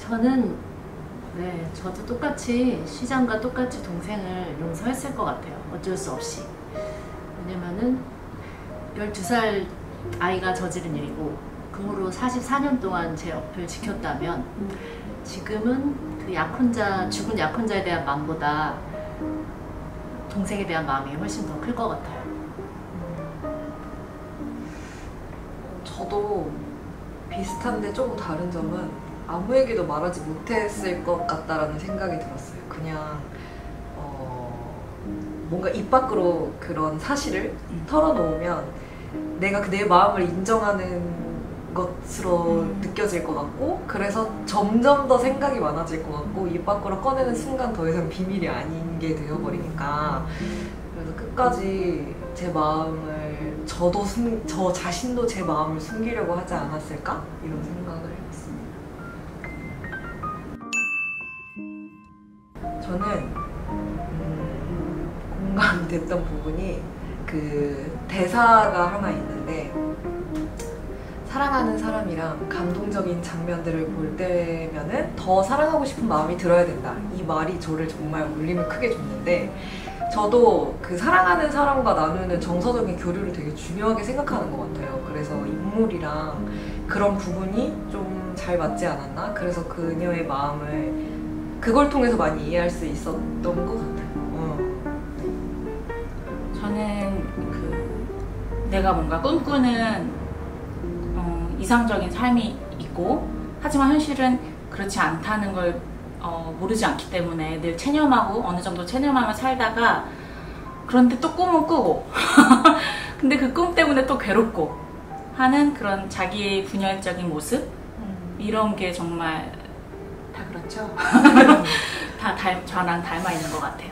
저는 저도 똑같이 시장과 똑같이 동생을 용서했을 것 같아요. 어쩔 수 없이. 왜냐면은 12살 아이가 저지른 일이고 그 후로 44년 동안 제 옆을 지켰다면 지금은 그 죽은 약혼자에 대한 마음보다 동생에 대한 마음이 훨씬 더 클 것 같아요. 저도 비슷한데 조금 다른 점은 아무에게도 말하지 못했을 것 같다라는 생각이 들었어요. 그냥 뭔가 입 밖으로 그런 사실을 털어놓으면 내가 내 마음을 인정하는 것으로 느껴질 것 같고, 그래서 점점 더 생각이 많아질 것 같고, 입 밖으로 꺼내는 순간 더 이상 비밀이 아닌 게 되어버리니까, 그래서 끝까지 제 마음을 저 자신도 제 마음을 숨기려고 하지 않았을까? 이런 생각을 해봤습니다. 저는 공감이 됐던 부분이 그 대사가 하나 있는데, 사랑하는 사람이랑 감동적인 장면들을 볼 때면은 더 사랑하고 싶은 마음이 들어야 된다. 이 말이 저를 정말 울림을 크게 줬는데, 저도 그 사랑하는 사람과 나누는 정서적인 교류를 되게 중요하게 생각하는 것 같아요. 그래서 인물이랑 그런 부분이 좀 잘 맞지 않았나? 그래서 그녀의 마음을 그걸 통해서 많이 이해할 수 있었던 것 같아요. 저는 내가 뭔가 꿈꾸는 이상적인 삶이 있고, 하지만 현실은 그렇지 않다는 걸 모르지 않기 때문에 늘 체념하고 어느 정도 체념하며 살다가, 그런데 또 꿈은 꾸고 근데 그 꿈 때문에 또 괴롭고 하는 그런 자기의 분열적인 모습, 이런 게 정말 다 그렇죠. 다 저랑 닮아 있는 것 같아요.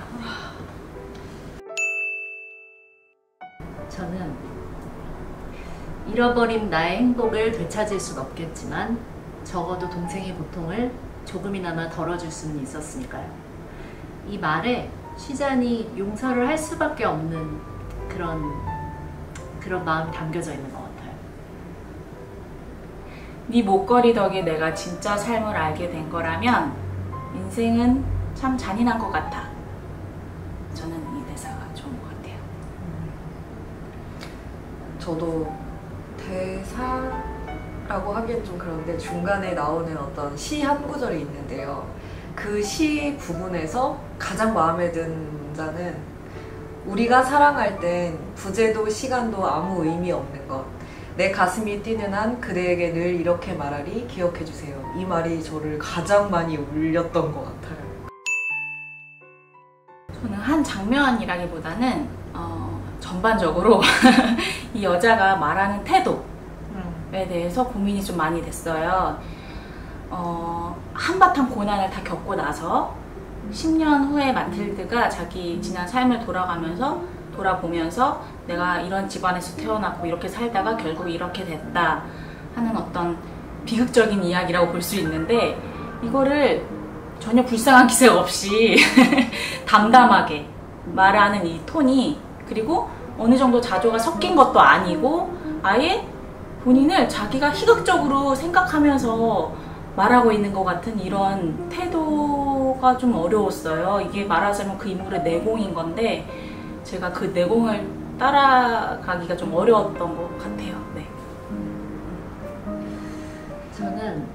저는 잃어버린 나의 행복을 되찾을 순 없겠지만 적어도 동생의 고통을 조금이나마 덜어줄 수는 있었으니까요. 이 말에 시잔이 용서를 할 수밖에 없는 그런 마음이 담겨져 있는 것 같아요. 네 목걸이 덕에 내가 진짜 삶을 알게 된 거라면 인생은 참 잔인한 것 같아. 저는 이 대사가 좋은 것 같아요. 저도 대사라고 하기엔 좀 그런데 중간에 나오는 어떤 시 한 구절이 있는데요. 그 시 부분에서 가장 마음에 든 문장은, 우리가 사랑할 땐 부재도 시간도 아무 의미 없는 것. 내 가슴이 뛰는 한 그대에게 늘 이렇게 말하리 기억해주세요. 이 말이 저를 가장 많이 울렸던 것 같아요. 저는 한 장면이라기보다는 전반적으로 이 여자가 말하는 태도에 대해서 고민이 좀 많이 됐어요. 한바탕 고난을 다 겪고 나서 10년 후에 마틸드가 자기 지난 삶을 돌아보면서 내가 이런 집안에서 태어났고 이렇게 살다가 결국 이렇게 됐다 하는 어떤 비극적인 이야기라고 볼 수 있는데, 이거를 전혀 불쌍한 기색 없이 담담하게 말하는 이 톤이, 그리고 어느 정도 자조가 섞인 것도 아니고 아예 본인을 자기가 희극적으로 생각하면서 말하고 있는 것 같은 이런 태도가 좀 어려웠어요. 이게 말하자면 그 인물의 내공인 건데 제가 그 내공을 따라가기가 좀 어려웠던 것 같아요. 네. 저는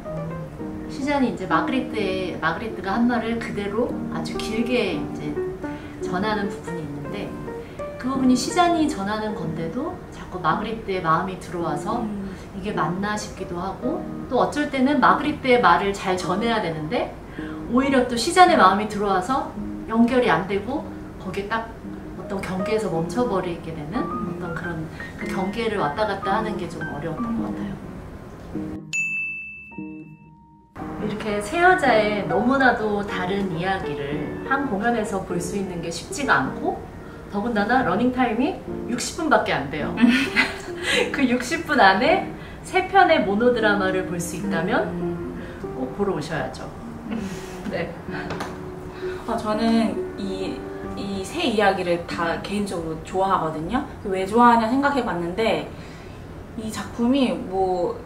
시잔이 이제 마그리트가 한 말을 그대로 아주 길게 이제 전하는 부분이 있는데, 그 부분이 시잔이 전하는 건데도 자꾸 마그리트의 마음이 들어와서 이게 맞나 싶기도 하고, 또 어쩔 때는 마그리트의 말을 잘 전해야 되는데 오히려 또 시잔의 마음이 들어와서 연결이 안 되고 거기에 딱 어떤 경계에서 멈춰버리게 되는 어떤 그런 그 경계를 왔다 갔다 하는 게 좀 어려웠던 것 같아요. 이렇게 세 여자의 너무나도 다른 이야기를 한 공연에서 볼 수 있는 게 쉽지가 않고, 더군다나 러닝타임이 60분밖에 안 돼요. 그 60분 안에 3편의 모노드라마를 볼 수 있다면 꼭 보러 오셔야죠. 네. 저는 이 세 이야기를 다 개인적으로 좋아하거든요. 왜 좋아하냐 생각해봤는데, 이 작품이 뭐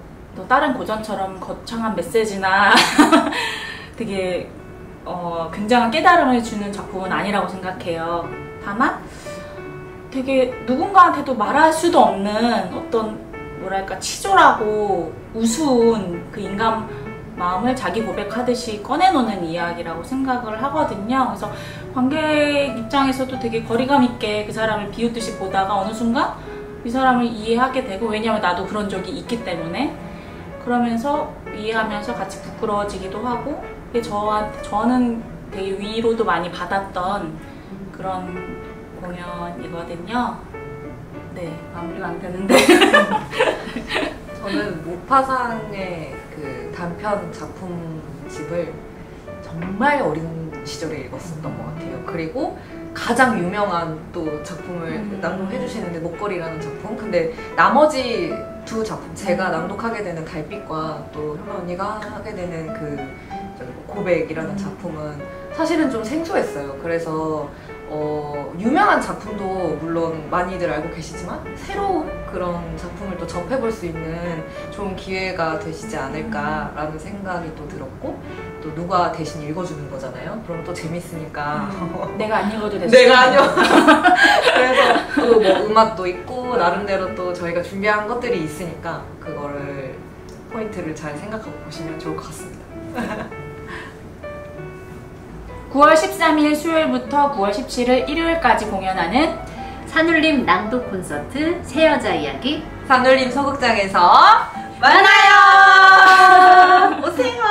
다른 고전처럼 거창한 메시지나 되게 굉장한 깨달음을 주는 작품은 아니라고 생각해요. 다만 되게 누군가한테도 말할 수도 없는 어떤 뭐랄까 치졸하고 우스운 그 인간 마음을 자기 고백하듯이 꺼내놓는 이야기라고 생각을 하거든요. 그래서 관객 입장에서도 되게 거리감 있게 그 사람을 비웃듯이 보다가 어느 순간 이 사람을 이해하게 되고, 왜냐면 나도 그런 적이 있기 때문에, 그러면서 이해하면서 같이 부끄러워지기도 하고, 저는 되게 위로도 많이 받았던 그런 공연이거든요. 네, 마무리가 안 되는데. 저는 모파상의 그 단편 작품집을 정말 어린 시절에 읽었었던 것 같아요. 그리고 가장 유명한 또 작품을 낭독해 주시는데 목걸이라는 작품. 근데 나머지 두 작품, 제가 낭독하게 되는 달빛과 또 현아 언니가 하게 되는 그 고백이라는 작품은 사실은 좀 생소했어요. 그래서 유명한 작품도 물론 많이들 알고 계시지만 새로운 그런 작품을 또 접해볼 수 있는 좋은 기회가 되시지 않을까라는 생각이 또 들었고, 또 누가 대신 읽어주는 거잖아요. 그럼 또 재밌으니까 내가 안 읽어도 됐어. 내가 아니요. 그래서 또 뭐 음악도 있고 나름대로 또 저희가 준비한 것들이 있으니까 그거를 포인트를 잘 생각하고 보시면 좋을 것 같습니다. 9월 13일 수요일부터 9월 17일 일요일까지 공연하는 산울림 낭독 콘서트 새 여자 이야기 산울림 소극장에서 만나요. 오세요.